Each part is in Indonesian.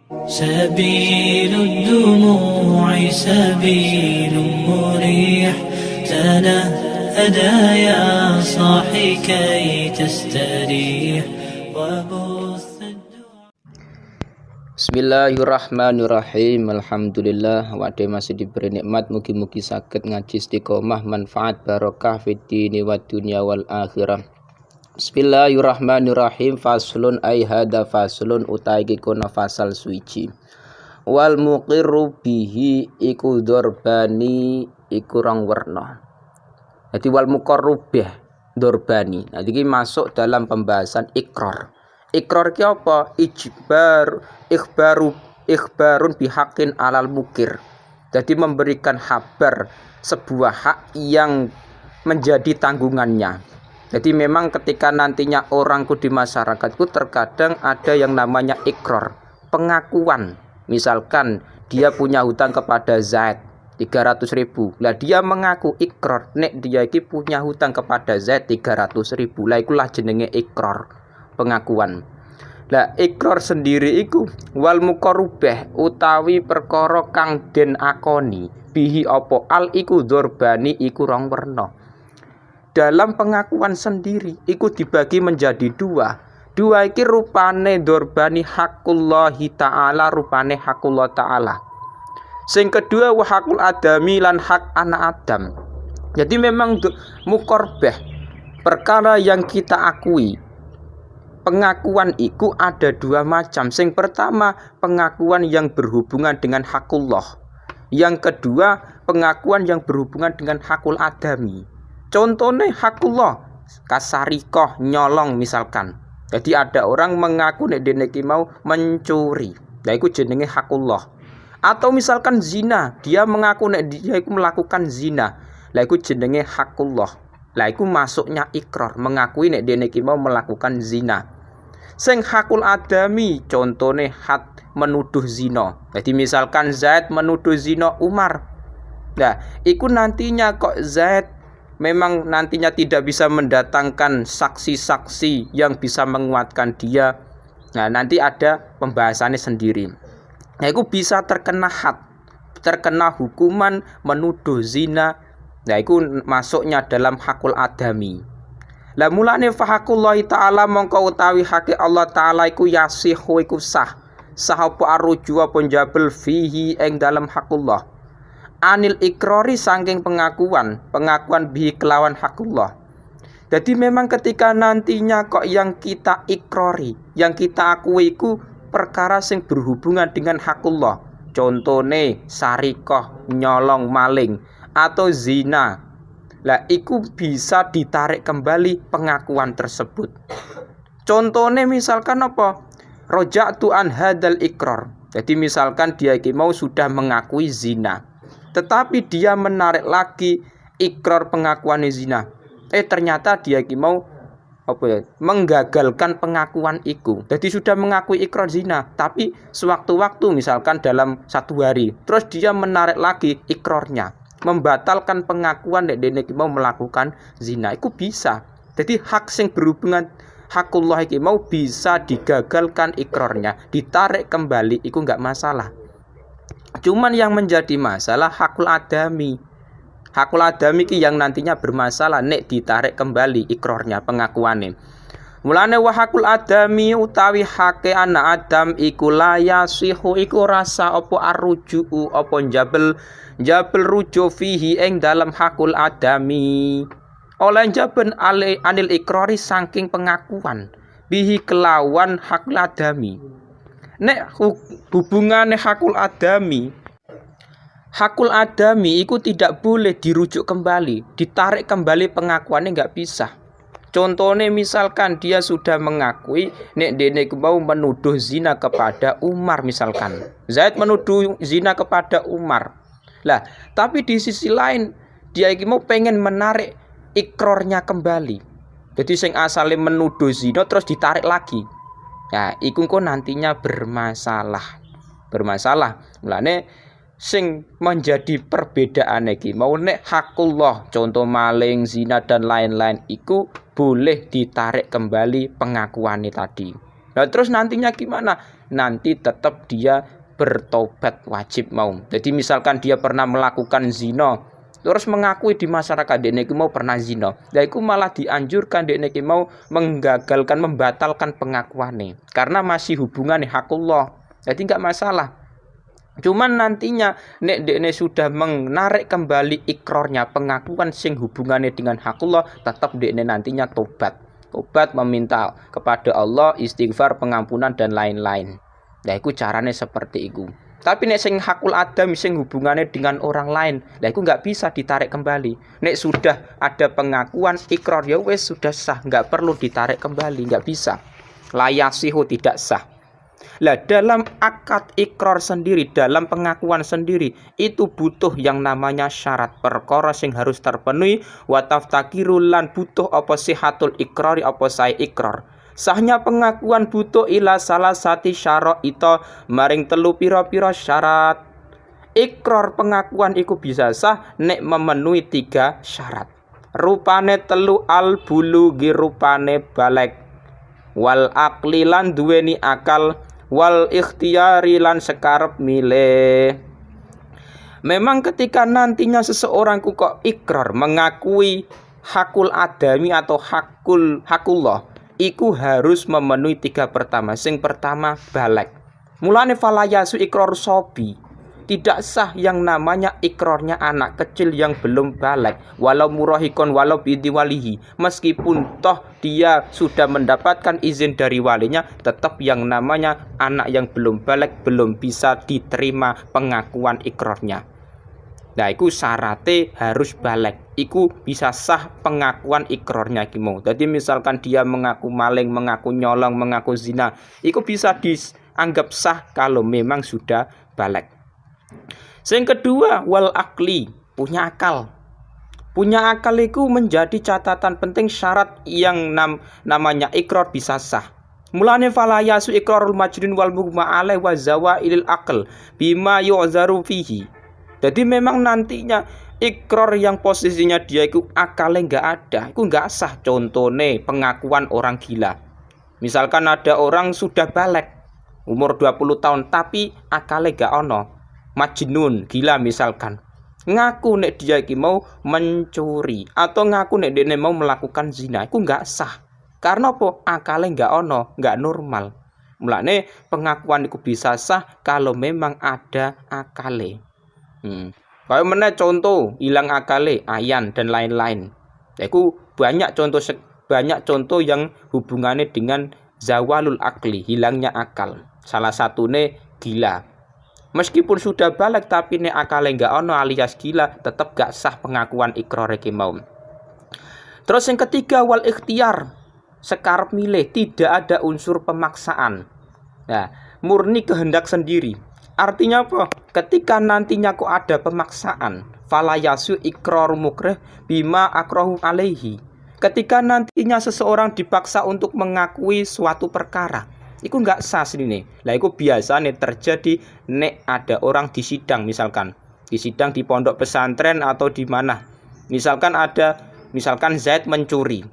سبيل الدموع سبيل مريح تنهدى يا صاحي كي تستريح وبث Bismillahirrahmanirrahim. Alhamdulillah wa'ade masih diberi nikmat, mugi-mugi saged ngaji istiqomah manfaat barokah fid dini wad dunya wal akhirah. Bismillahirrahmanirrahim. Faslun ay hada faslun utai kuna fasal suci. Wal muqirru bihi iku dorbani iku rong werna. Jadi wal muqarru bih dorbani. Nah iki masuk dalam pembahasan ikrar. Ikrar ki apa? Ikhbarun bihaqqin alal mukir. Jadi memberikan kabar sebuah hak yang menjadi tanggungannya. Jadi memang ketika nantinya orangku di masyarakatku terkadang ada yang namanya ikrar, pengakuan. Misalkan dia punya hutang kepada Zaid 300.000. Lah dia mengaku ikrar nek dia iki punya hutang kepada Zaid 300.000. Lah ikulah jenenge ikrar, pengakuan. Lah ikrar sendiri iku wal muqarrubah utawi perkara kang den akoni bihi apa al iku dorbani iku rong werna. Dalam pengakuan sendiri iku dibagi menjadi dua. Dua iki rupane dorbani hakullahi ta'ala, rupane hakullah ta'ala. Sing kedua wa hakul adami lan hak anak Adam. Jadi memang muqarbah perkara yang kita akui. Pengakuan iku ada dua macam. Sing pertama pengakuan yang berhubungan dengan hakullah. Yang kedua pengakuan yang berhubungan dengan hakul adami. Contohnya hakullah kasarikoh nyolong misalkan. Jadi ada orang mengaku nek dene iki mau mencuri. Lah iku jenenge hakullah. Atau misalkan zina, dia mengaku nek dia iku melakukan zina. Lah iku jenenge hakullah. Lah iku masuknya ikrar, mengakui nek dene iki mau melakukan zina. Sing hakul adami contohnya hat menuduh zina. Jadi misalkan Zaid menuduh zina Umar. Nah, iku nantinya kok Zaid memang nantinya tidak bisa mendatangkan saksi-saksi yang bisa menguatkan dia. Nah, nanti ada pembahasannya sendiri. Nah, itu bisa terkena had, terkena hukuman menuduh zina. Nah, itu masuknya dalam hakul adami. Lah mulane fahakullahi ta'ala mongko utawi hake Allah ta'ala iku yasihu iku sah. Sah apa arruju apa njabel fihi ing dalam hakullah. Anil ikrori saking pengakuan bihi kelawan hakullah. Jadi memang ketika nantinya kok yang kita ikrori, yang kita akui iku perkara sing berhubungan dengan hakullah. Contone sarikoh, nyolong maling atau zina. Lah iku bisa ditarik kembali pengakuan tersebut. Contohnya misalkan apa? Roja'tu an hadal ikrar. Jadi misalkan dia iki mau sudah mengakui zina, tetapi dia menarik lagi ikrar pengakuan zina. Ternyata dia iki mau apa ya? Menggagalkan pengakuan iku. Jadi sudah mengakui ikrar zina, tapi sewaktu-waktu misalkan dalam 1 hari, terus dia menarik lagi ikrarnya, membatalkan pengakuan nek dene iki mau melakukan zina. Iku bisa. Jadi hak sing berhubungan hakullah iki mau bisa digagalkan ikrarnya, ditarik kembali, iku enggak masalah. Cuman yang menjadi masalah hakul adami. Hakul adami iki yang nantinya bermasalah nek ditarik kembali ikrarnya, pengakuannya. Mulane wa hakul adami utawi hake anak Adam iku la yasihu iku rasa apa arrujuu apa njabel rujuk fihi ing dalam hakul adami. Oleh jaben anil ikrari saking pengakuan bihi kelawan hakul adami. Nek hubungane hakul adami iku tidak boleh dirujuk kembali, ditarik kembali pengakuannya enggak bisa. Contohnya misalkan dia sudah mengakui nek dene mau menuduh zina kepada Umar misalkan. Zaid menuduh zina kepada Umar. Lah, tapi di sisi lain dia iki mau pengen menarik ikrarnya kembali. Jadi sing asalnya menuduh zina terus ditarik lagi. Nah, iku kok nantinya bermasalah. Mulane sing menjadi perbedaan iki mau nek hakullah contoh maling, zina dan lain-lain iku boleh ditarik kembali pengakuannya tadi. Nah, terus nantinya gimana? Nanti tetap dia bertobat wajib mau. Jadi misalkan dia pernah melakukan zina, terus mengakui di masyarakat dekne iki mau pernah zina. Lah iku malah dianjurkan dekne iki mau menggagalkan, membatalkan pengakuannya karena masih hubungannya hakullah. Jadi enggak masalah. Cuman nantinya nek dekne sudah menarik kembali ikrarnya, pengakuan sing hubungannya dengan hakullah, tetap dekne nantinya tobat meminta kepada Allah, istighfar, pengampunan dan lain-lain. Nah, iku carane seperti itu. Tapi nek sing hakul adam sing hubungannya dengan orang lain, lah iku nggak bisa ditarik kembali. Nek sudah ada pengakuan ikrar ya wes sudah sah, nggak perlu ditarik kembali, nggak bisa. Layasihu tidak sah. Lah dalam akad ikrar sendiri, dalam pengakuan sendiri itu butuh yang namanya syarat perkara sing harus terpenuhi wa taftakirul lan butuh apa sihatul ikrari apa sae ikrar. Sahnya pengakuan butuh ila salah sati syarat itu maring telu pira-pira syarat. Ikrar pengakuan iku bisa sah nek memenuhi 3 syarat. Rupane telu al bulughi rupane balek, wal aqli lan duweni akal, wal ikhtiyari lan sekarep milih. Memang ketika nantinya seseorang kok ikrar mengakui hakul adami atau hakullah, iku harus memenuhi 3 pertama. Sing pertama balek. Mulane falayasu ikrar sobi. Tidak sah yang namanya ikrarnya anak kecil yang belum balik, walau murahikon walau binti walihi. Meskipun toh dia sudah mendapatkan izin dari walinya, tetap yang namanya anak yang belum balik belum bisa diterima pengakuan ikrarnya. Nah, iku syaratnya harus balik. Iku bisa sah pengakuan ikrarnya kimo. Jadi misalkan dia mengaku maling, mengaku nyolong, mengaku zina, iku bisa dianggap sah kalau memang sudah balik. Yang kedua, wal akli, punya akal. Punya akal itu menjadi catatan penting syarat yang namanya ikrar bisa sah. Mulane falayasu ikrarul majnun wal mughma alaih wa zawailil aql bima yu'zaru fihi. Jadi memang nantinya ikrar yang posisinya dia itu akalnya nggak ada, itu nggak sah. Contohnya pengakuan orang gila. Misalkan ada orang sudah balik umur 20 tahun tapi akalnya nggak ono, majnun, gila misalkan, ngaku nek dia iki mau mencuri atau ngaku nek dia mau melakukan zina, itu nggak sah. Karena apa? Akalnya nggak ono, nggak normal. Mulane pengakuan itu bisa sah kalau memang ada akale. Kayak mana contoh hilang akale, ayan dan lain-lain. Itu banyak contoh yang hubungannya dengan zawalul akli, hilangnya akal. Salah satunya gila. Meskipun sudah balik tapi nek akale nggak ono alias gila, tetap gak sah pengakuan ikrar iki mau. Terus yang ketiga wal ikhtiar, sekarep milih, tidak ada unsur pemaksaan. Nah, murni kehendak sendiri. Artinya apa? Ketika nantinya kok ada pemaksaan, falayasu ikrar mukrih bima akrahu alaihi. Ketika nantinya seseorang dipaksa untuk mengakui suatu perkara, itu nggak sah sini. Lah itu biasanya terjadi nek ada orang di sidang, misalkan di sidang di pondok pesantren atau di mana. Misalkan Zaid mencuri.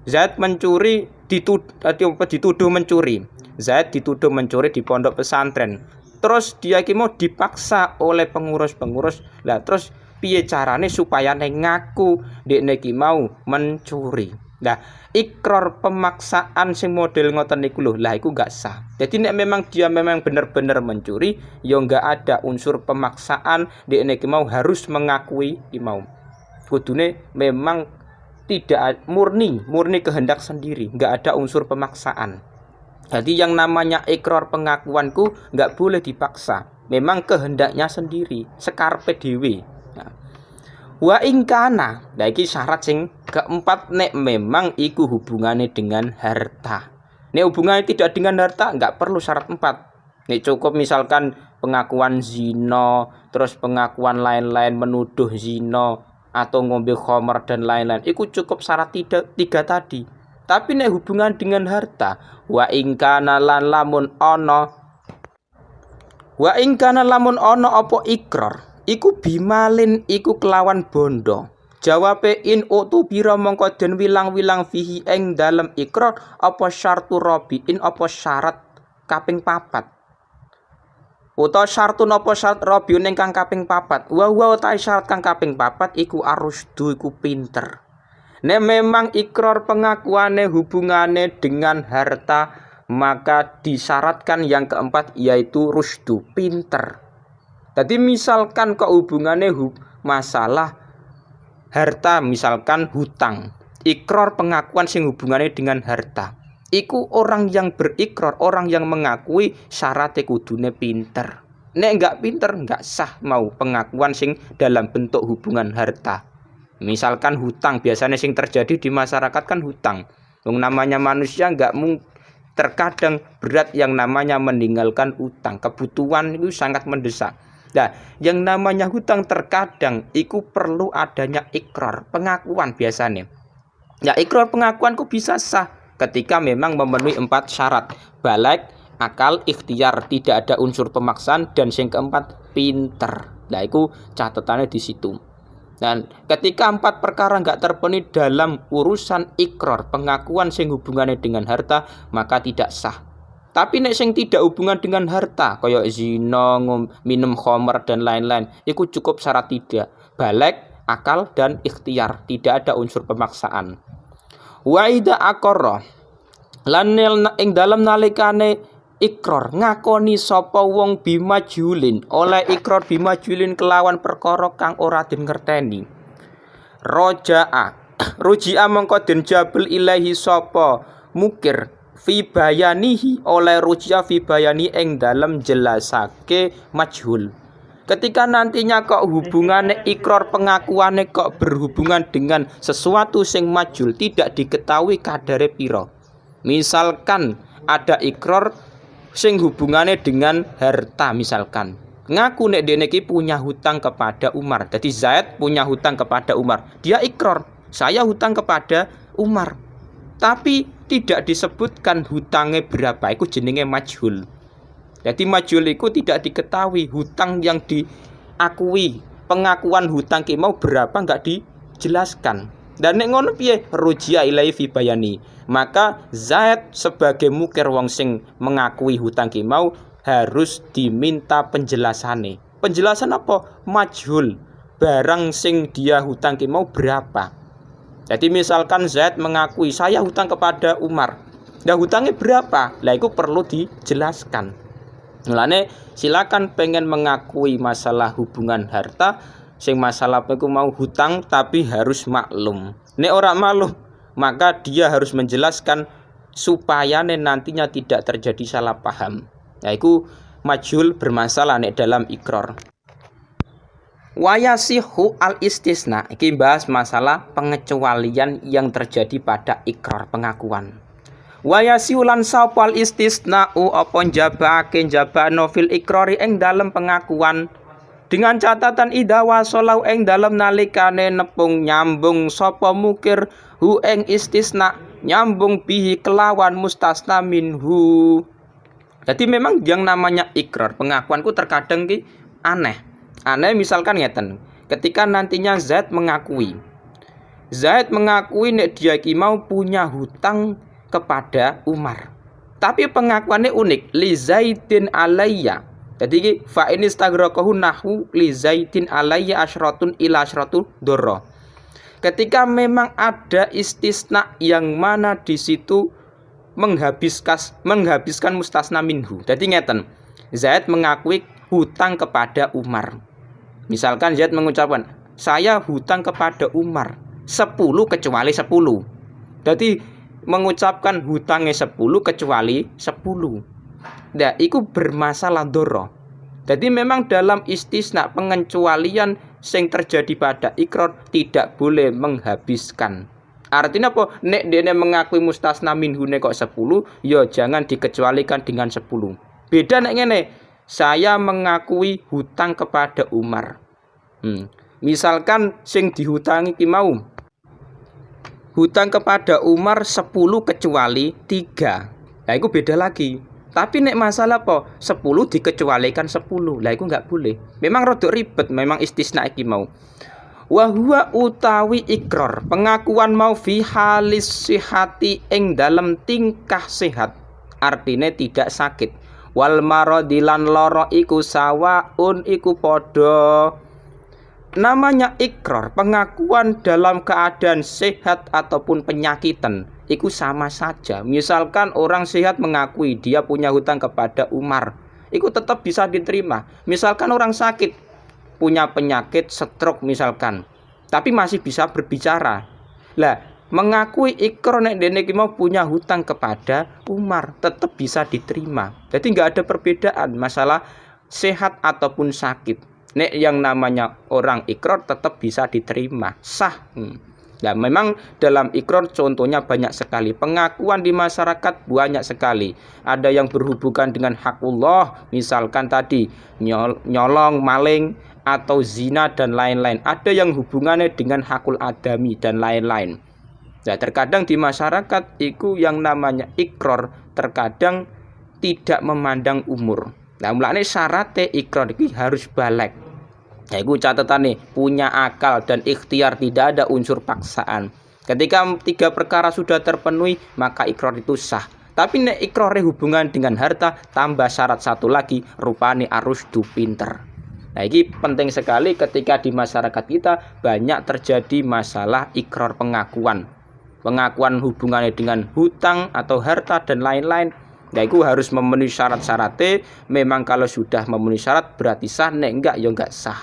Zaid mencuri dituduh mencuri. Zaid dituduh mencuri di pondok pesantren. Terus dia mau dipaksa oleh pengurus-pengurus. Lah terus piye carane supaya ngaku dekne iki mau mencuri. Nah, ikrar pemaksaan sing model ngoten niku lho, lah iku gak sah. Jadi nek memang dia memang benar-benar mencuri, ya enggak ada unsur pemaksaan, dekne iki mau harus mengakui iki mau. Kudune memang tidak murni kehendak sendiri, enggak ada unsur pemaksaan. Jadi yang namanya ikrar pengakuanku enggak boleh dipaksa. Memang kehendaknya sendiri, sekarepe dhewe. Wa ingkana, nah iki syarat sing keempat, nek memang iku hubungannya dengan harta. Nek hubungannya tidak dengan harta, enggak perlu syarat 4. Nek cukup misalkan pengakuan zina, terus pengakuan lain-lain menuduh zina atau ngombe khamar dan lain-lain, iku cukup syarat 3 tadi. Tapi nek hubungan dengan harta, wa ingkana lan lamun ono apa ikrar, iku bimalin, iku kelawan bondo, Jawabe in utubira mongko den wilang-wilang fihi ing dalem ikrar apa syartu rabiin apa syarat kaping papat. Utawa syartu napa syarat rabiun ingkang kaping papat. Wa ta syarat kang kaping papat iku arusdu iku pinter. Nek memang ikrar pengakuane hubungane dengan harta, maka disyaratkan yang keempat yaitu rusdu, pinter. Jadi misalkan kok hubungannya masalah harta, misalkan hutang, ikrar pengakuan sing hubungannya dengan harta, iku orang yang berikrar, orang yang mengakui syaratnya kudune pinter. Nek enggak pinter enggak sah mau pengakuan sing dalam bentuk hubungan harta. Misalkan hutang, biasanya sing terjadi di masyarakat kan hutang. Yang namanya manusia enggak terkadang berat yang namanya meninggalkan hutang, kebutuhan itu sangat mendesak. Nah, yang namanya hutang terkadang itu perlu adanya ikrar, pengakuan biasanya. Ya, ikrar pengakuan kok bisa sah ketika memang memenuhi 4 syarat. Baligh, akal, ikhtiar, tidak ada unsur pemaksaan, dan yang keempat pinter. Nah, itu catatannya di situ. Dan ketika 4 perkara nggak terpenuhi dalam urusan ikrar, pengakuan sing hubungannya dengan harta, maka tidak sah. Tapi nek sing tidak hubungan dengan harta, kaya zina, minum khamr dan lain-lain, itu cukup syarat 3. Baligh, akal dan ikhtiar, tidak ada unsur pemaksaan. Wa idza aqarra lan ing dalam nalikane ikrar ngakoni sapa wong bimajulin, oleh ikrar bimajulin kelawan perkara kang ora den ngerteni. Roji'a mongko den jabel ilahi sapa mukir fi bayanihi, oleh rujia fi bayani ing dalam jelasake majhul. Ketika nantinya kok hubungannya ikrar pengakuannya kok berhubungan dengan sesuatu sing majhul, tidak diketahui kadare piro. Misalkan ada ikrar sing hubungannya dengan harta, misalkan ngaku nek dene iki punya hutang kepada Umar. Jadi Zaid punya hutang kepada Umar. Dia ikrar, saya hutang kepada Umar. Tapi tidak disebutkan hutangnya berapa, itu jenenge majhul. Jadi majhul itu tidak diketahui hutang yang diakui, pengakuan hutang ki mau berapa enggak dijelaskan. Dan nek ngono piye rujia ilai fi bayani, maka Zaid sebagai mukir wong sing mengakui hutang ki mau harus diminta penjelasane. Penjelasan apa? Majhul, barang sing dia hutang ki mau berapa. Jadi misalkan Zaid mengakui saya hutang kepada Umar. Nah, hutangnya berapa? Lah itu perlu dijelaskan. Mulane silakan pengen mengakui masalah hubungan harta, sing masalah aku mau hutang tapi harus maklum. Nek ora maklum, maka dia harus menjelaskan supaya nantinya tidak terjadi salah paham. Yaitu majhul bermasalah nek dalam ikrar. Wayasihu al istisna, iki bahas masalah pengecualian yang terjadi pada ikrar pengakuan. Wayasihu lan sapal istisna apa njabake njabano fil ikrari ing dalam pengakuan, dengan catatan ida wasolau ing dalam nalikane nepung nyambung sapa mukir hu ing istisna, nyambung bihi kelawan mustasna minhu. Jadi memang yang namanya ikrar pengakuanku terkadang ki aneh misalkan ngeten, ketika nantinya Zaid mengakui nek dia ki mau punya hutang kepada Umar, tapi pengakuannya unik, li Zaidin alayya. Jadi fa in istagraqahu nahu li Zaidin alayya asyratun ila asyratu dzarra. Ketika memang ada istisna yang mana di situ menghabiskan mustasna minhu. Jadi ngeten, Zaid mengakui hutang kepada Umar. Misalkan Zaid mengucapkan, saya hutang kepada Umar 10 kecuali 10. Jadi mengucapkan hutangnya 10 kecuali 10. Nah, itu bermasalah doro. Jadi memang dalam istisna pengecualian yang terjadi pada ikrar tidak boleh menghabiskan. Artinya apa? Nek dene mengakui mustasna minhu kok 10, ya jangan dikecualikan dengan 10. Beda nek ngene, saya mengakui hutang kepada Umar. Misalkan sing dihutangi ki mau hutang kepada Umar 10 kecuali 3. Nah, itu beda lagi. Tapi nek masalah apa? 10 dikecualikan 10. Lah itu enggak boleh. Memang rada ribet, memang istisna iki mau. Wa huwa utawi ikrar, pengakuan mau fi halis sihati ing dalam tingkah sehat, artine tidak sakit. Wal maradilan loro iku sawaun iku podo. Namanya ikrar, pengakuan dalam keadaan sehat ataupun penyakitan, itu sama saja. Misalkan orang sehat mengakui dia punya hutang kepada Umar, itu tetap bisa diterima. Misalkan orang sakit, punya penyakit stroke misalkan, tapi masih bisa berbicara. Lah, mengakui ikrar nek dene iki mau punya hutang kepada Umar, tetap bisa diterima. Jadi nggak ada perbedaan masalah sehat ataupun sakit. Nek yang namanya orang ikrar tetap bisa diterima, sah. Nah, memang dalam ikrar contohnya banyak sekali. Pengakuan di masyarakat banyak sekali. Ada yang berhubungan dengan hakullah, misalkan tadi nyolong, maling, atau zina dan lain-lain. Ada yang hubungannya dengan hakul adami dan lain-lain. Nah, terkadang di masyarakat itu yang namanya ikrar terkadang tidak memandang umur. Nah, mulane syaratnya ikrar ini harus balik. Nah, itu catatan nih, punya akal dan ikhtiar, tidak ada unsur paksaan. Ketika 3 perkara sudah terpenuhi, maka ikrar itu sah. Tapi nek ikrarnya hubungan dengan harta, tambah syarat satu lagi, rupane arusdu pinter. Nah, ini penting sekali ketika di masyarakat kita banyak terjadi masalah ikrar pengakuan. Pengakuan hubungannya dengan hutang atau harta dan lain-lain. Nah, itu harus memenuhi syarat-syaratnya. Memang kalau sudah memenuhi syarat berarti sah, nek enggak ya enggak sah.